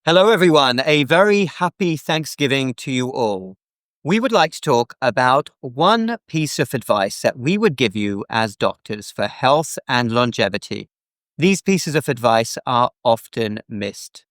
Hello, everyone. A very happy Thanksgiving to you all. We would like to talk about one piece of advice that we would give you as doctors for health and longevity. These pieces of advice are often missed.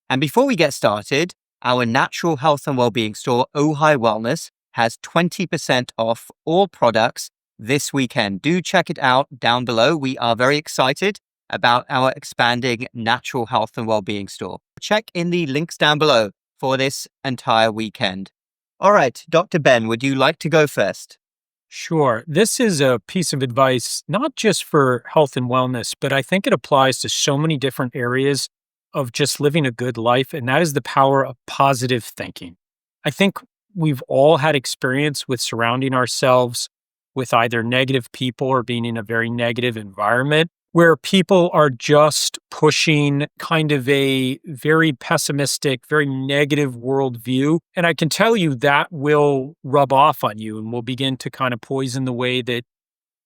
And before we get started, our natural health and well-being store, Ojai Wellness, has 20% off all products this weekend. Do check it out down below. We are very excited about our expanding natural health and well-being store. Check in the links down below for this entire weekend. All right, Dr. Ben, would you like to go first? Sure. This is a piece of advice, not just for health and wellness, but I think it applies to so many different areas of just living a good life. And that is the power of positive thinking. I think we've all had experience with surrounding ourselves with either negative people or being in a very negative environment where people are just pushing kind of a very pessimistic, very negative worldview. And I can tell you that will rub off on you and will begin to kind of poison the way that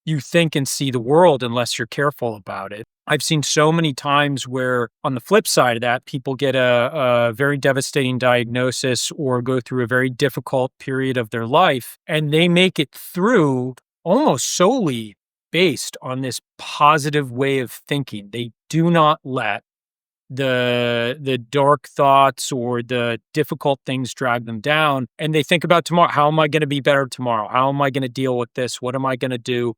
you think and see the world unless you're careful about it. I've seen so many times where, on the flip side of that, people get a very devastating diagnosis or go through a very difficult period of their life, and they make it through almost solely based on this positive way of thinking. They do not let the dark thoughts or the difficult things drag them down, and they think about tomorrow. How am I going to be better tomorrow? How am I going to deal with this? What am I going to do?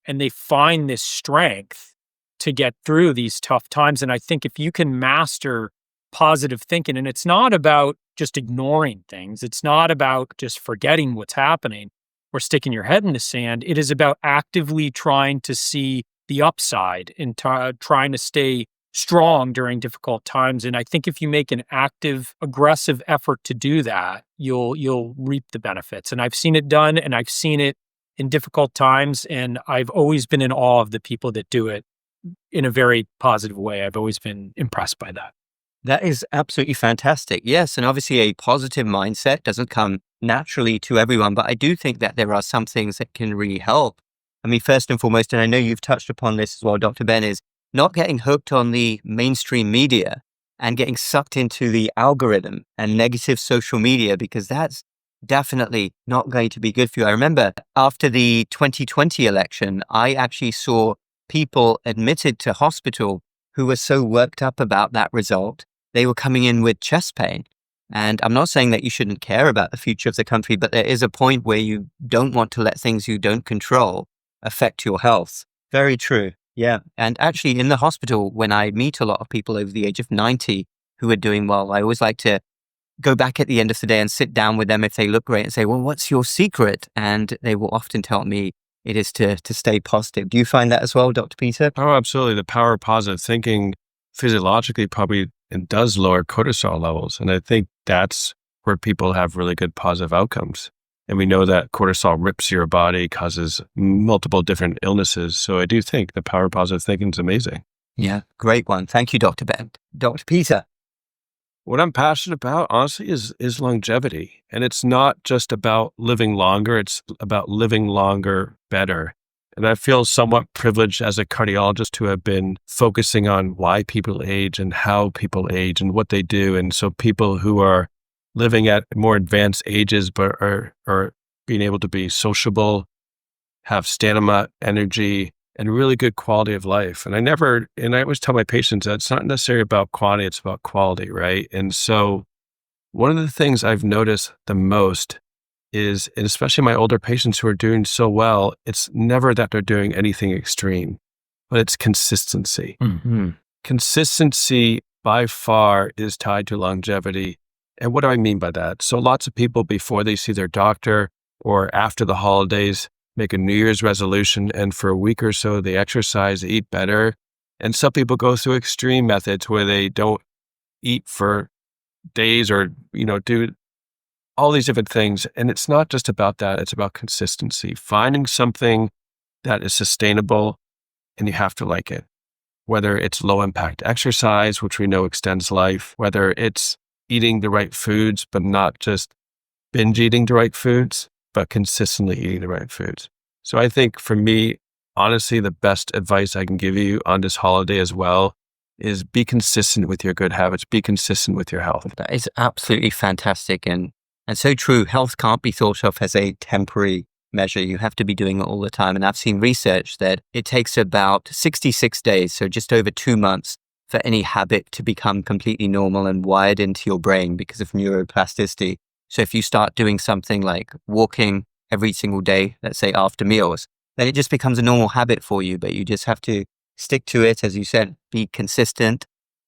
And they find this strength to get through these tough times. And I think if you can master positive thinking, and it's not about just ignoring things, it's not about just forgetting what's happening or sticking your head in the sand. It is about actively trying to see the upside and trying to stay strong during difficult times. And I think if you make an active, aggressive effort to do that, you'll reap the benefits. And I've seen it done, and I've seen it in difficult times. And I've always been in awe of the people that do it in a very positive way. I've always been impressed by that. That is absolutely fantastic. Yes, and obviously a positive mindset doesn't come naturally to everyone, but I do think that there are some things that can really help. I mean, first and foremost, and I know you've touched upon this as well, Dr. Ben, is not getting hooked on the mainstream media and getting sucked into the algorithm and negative social media, because that's definitely not going to be good for you. I remember after the 2020 election, I actually saw people admitted to hospital who were so worked up about that result. They were coming in with chest pain. And I'm not saying that you shouldn't care about the future of the country, but there is a point where you don't want to let things you don't control affect your health. Very true. Yeah. And actually in the hospital, when I meet a lot of people over the age of 90 who are doing well, I always like to go back at the end of the day and sit down with them if they look great and say, well, what's your secret? And they will often tell me it is to stay positive. Do you find that as well, Dr. Peter? Oh, absolutely. The power of positive thinking physiologically probably it does lower cortisol levels. And I think that's where people have really good positive outcomes. And we know that cortisol rips your body, causes multiple different illnesses. So I do think the power of positive thinking is amazing. Yeah, great one. Thank you, Dr. Ben. Dr. Peter. What I'm passionate about, honestly, is longevity. And it's not just about living longer, it's about living longer better. And I feel somewhat privileged as a cardiologist to have been focusing on why people age and how people age and what they do. And so people who are living at more advanced ages, but are being able to be sociable, have stamina, energy, and really good quality of life. And I always tell my patients that it's not necessarily about quantity, it's about quality, right? And so one of the things I've noticed the most is, and especially my older patients who are doing so well, it's never that they're doing anything extreme, but it's consistency. Mm-hmm. Consistency by far is tied to longevity. And what do I mean by that? So lots of people before they see their doctor or after the holidays make a New Year's resolution, and for a week or so they exercise, they eat better. And some people go through extreme methods where they don't eat for days or, do all these different things. And it's not just about that. It's about consistency, finding something that is sustainable, and you have to like it. Whether it's low impact exercise, which we know extends life, whether it's eating the right foods, but not just binge eating the right foods, but consistently eating the right foods. So I think for me, honestly, the best advice I can give you on this holiday as well is be consistent with your good habits, be consistent with your health. That is absolutely fantastic and so true. Health can't be thought of as a temporary measure. You have to be doing it all the time. And I've seen research that it takes about 66 days, so just over 2 months, for any habit to become completely normal and wired into your brain because of neuroplasticity. So if you start doing something like walking every single day, let's say after meals, then it just becomes a normal habit for you, but you just have to stick to it. As you said, be consistent.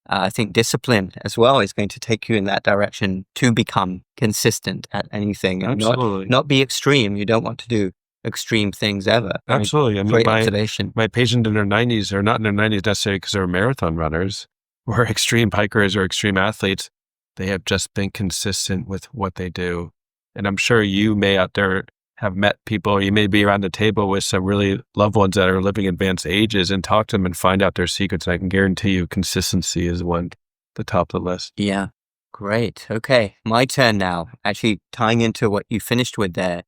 I think discipline as well is going to take you in that direction to become consistent at anything and Absolutely. not be extreme. You don't want to do extreme things ever. Absolutely. I mean, Great observation. my patient in their 90s, or not in their 90s necessarily because they're marathon runners or extreme hikers or extreme athletes. They have just been consistent with what they do. And I'm sure you may out there have met people, or you may be around the table with some really loved ones that are living advanced ages and talk to them and find out their secrets. And I can guarantee you consistency is the top of the list. Yeah. Great. Okay. My turn now. Actually, tying into what you finished with there,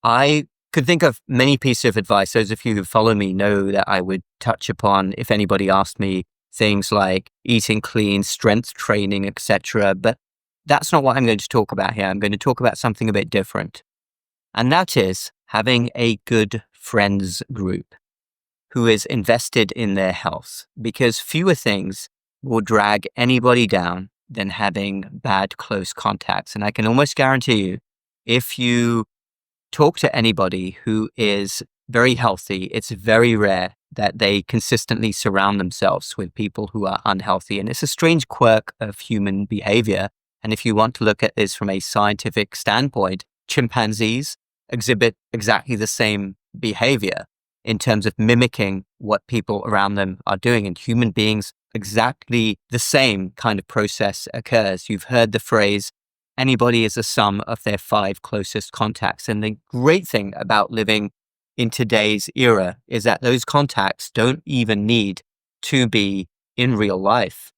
I could think of many pieces of advice. Those of you who follow me know that I would touch upon if anybody asked me things like eating clean, strength training, etc. But that's not what I'm going to talk about here. I'm going to talk about something a bit different. And that is having a good friends group who is invested in their health, because fewer things will drag anybody down than having bad close contacts. And I can almost guarantee you, if you talk to anybody who is very healthy, it's very rare that they consistently surround themselves with people who are unhealthy. And it's a strange quirk of human behavior. And if you want to look at this from a scientific standpoint, chimpanzees exhibit exactly the same behavior in terms of mimicking what people around them are doing. And human beings, exactly the same kind of process occurs. You've heard the phrase, anybody is a sum of their 5 closest contacts. And the great thing about living in today's era is that those contacts don't even need to be in real life.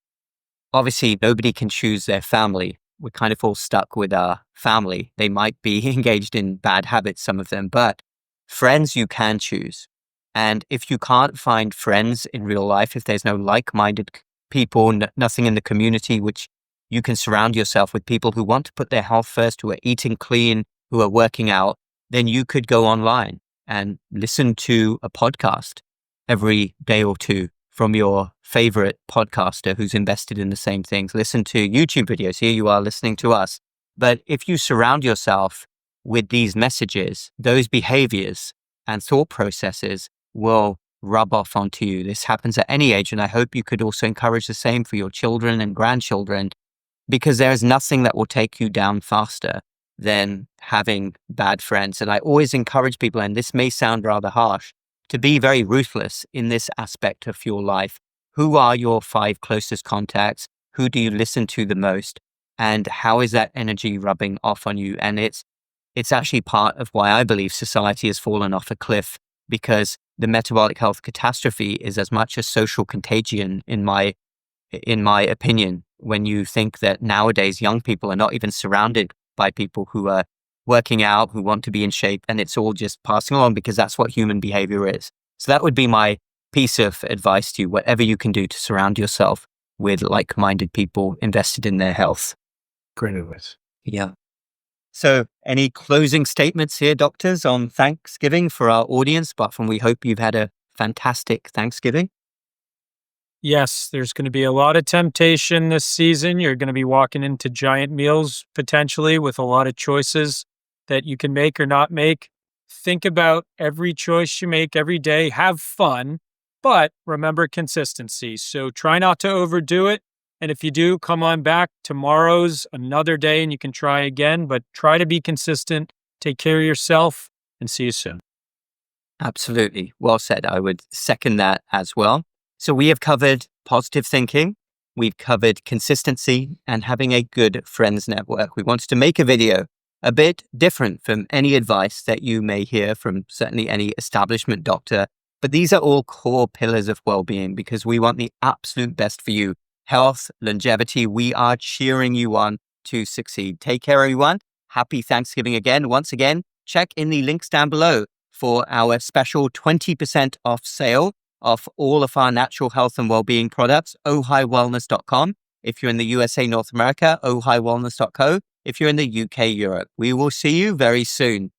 Obviously, nobody can choose their family. We're kind of all stuck with our family. They might be engaged in bad habits, some of them, but friends you can choose. And if you can't find friends in real life, if there's no like-minded people, nothing in the community, which you can surround yourself with people who want to put their health first, who are eating clean, who are working out, then you could go online and listen to a podcast every day or two from your favorite podcaster who's invested in the same things. Listen to YouTube videos. Here you are listening to us. But if you surround yourself with these messages, those behaviors and thought processes will rub off onto you. This happens at any age. And I hope you could also encourage the same for your children and grandchildren, because there is nothing that will take you down faster than having bad friends. And I always encourage people, and this may sound rather harsh, to be very ruthless in this aspect of your life. Who are your 5 closest contacts? Who do you listen to the most? And how is that energy rubbing off on you? And it's actually part of why I believe society has fallen off a cliff, because the metabolic health catastrophe is as much a social contagion in my opinion, when you think that nowadays young people are not even surrounded by people who are working out, who want to be in shape, and it's all just passing along because that's what human behavior is. So that would be my piece of advice to you, whatever you can do to surround yourself with like-minded people invested in their health. Great advice. Yeah. So any closing statements here, doctors, on Thanksgiving for our audience? Apart from we hope you've had a fantastic Thanksgiving. Yes, there's going to be a lot of temptation this season. You're going to be walking into giant meals potentially with a lot of choices that you can make or not make. Think about every choice you make every day. Have fun, but remember consistency. So try not to overdo it. And if you do, come on back. Tomorrow's another day and you can try again, but try to be consistent. Take care of yourself and see you soon. Absolutely. Well said. I would second that as well. So we have covered positive thinking. We've covered consistency and having a good friends network. We wanted to make a video a bit different from any advice that you may hear from certainly any establishment doctor. But these are all core pillars of well-being because we want the absolute best for you. Health, longevity, we are cheering you on to succeed. Take care, everyone. Happy Thanksgiving again. Once again, check in the links down below for our special 20% off sale off all of our natural health and well-being products, ohighwellness.com. If you're in the USA, North America, ohighwellness.co. If you're in the UK, Europe. We will see you very soon.